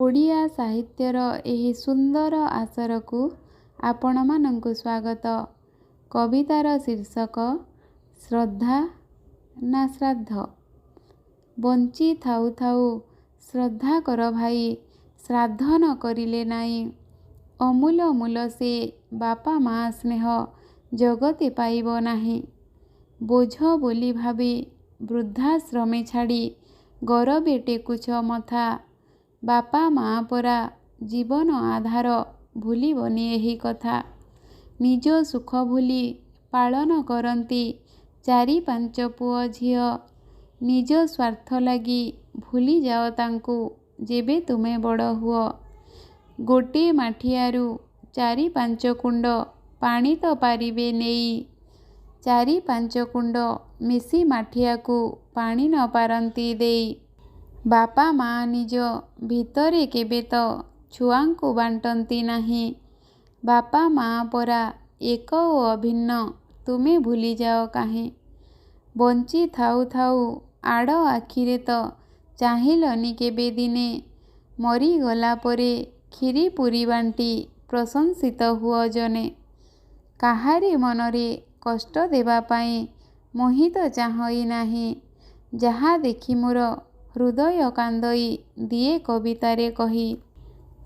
ଓଡ଼ିଆ ସାହିତ୍ୟର ଏହି ସୁନ୍ଦର ଆସରକୁ ଆପଣମାନଙ୍କୁ ସ୍ୱାଗତ। କବିତାର ଶୀର୍ଷକ ଶ୍ରଦ୍ଧା ନା ଶ୍ରାଦ୍ଧ। ବଞ୍ଚି ଥାଉ ଥାଉ ଶ୍ରଦ୍ଧା କର ଭାଇ, ଶ୍ରାଦ୍ଧ ନ କରିଲେ ନାଇଁ। ଅମୂଲ ମୂଲ ସେ ବାପା ମା ସ୍ନେହ ଜଗତେ ପାଇବ ନାହିଁ। ବୋଝ ବୋଲି ଭାବି ବୃଦ୍ଧାଶ୍ରମେ ଛାଡ଼ି ଗରବେ ଟେକୁଛ ମଥା। ବାପା ମା ପରା ଜୀବନ ଆଧାର, ଭୁଲିବନି ଏହି କଥା। ନିଜ ସୁଖ ଭୁଲି ପାଳନ କରନ୍ତି ଚାରି ପାଞ୍ଚ ପୁଅ ଝିଅ। ନିଜ ସ୍ୱାର୍ଥ ଲାଗି ଭୁଲିଯାଅ ତାଙ୍କୁ ଯେବେ ତୁମେ ବଡ଼ ହୁଅ। ଗୋଟିଏ ମାଠିଆରୁ ଚାରି ପାଞ୍ଚ କୁଣ୍ଡ ପାଣି ତ ପାରିବେ ନେଇ। ଚାରି ପାଞ୍ଚ କୁଣ୍ଡ ମିଶି ମାଠିଆକୁ ପାଣି ନ ପାରନ୍ତି ଦେଇ। ବାପା ମା ନିଜ ଭିତରେ କେବେ ତ ଛୁଆଙ୍କୁ ବାଣ୍ଟନ୍ତି ନାହିଁ। ବାପା ମା ପରା ଏକ ଓ ଅଭିନ୍ନ, ତୁମେ ଭୁଲିଯାଅ କାହିଁ। ବଞ୍ଚି ଥାଉ ଥାଉ ଆଡ଼ ଆଖିରେ ତ ଚାହିଁଲନି କେବେ ଦିନେ। ମରିଗଲା ପରେ କ୍ଷୀରି ପୁରି ବାଣ୍ଟି ପ୍ରଶଂସିତ ହୁଅ ଜନେ। କାହାରି ମନରେ କଷ୍ଟ ଦେବା ପାଇଁ ମୁହିଁ ତ ଚାହଁଇ ନାହିଁ। ଯାହା ଦେଖି ମୋର ହୃଦୟ କାନ୍ଦଇ ଦିଏ କବିତାରେ କହି।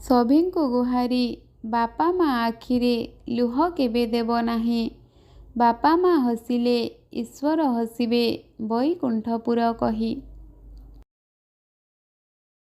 ସଭିଙ୍କୁ ଗୁହାରି ବାପା ମା ଆଖିରେ ଲୁହ କେବେ ଦେବ ନାହିଁ। ବାପା ମା ହସିଲେ ଈଶ୍ୱର ହସିବେ ବୈକୁଣ୍ଠପୁର କହି।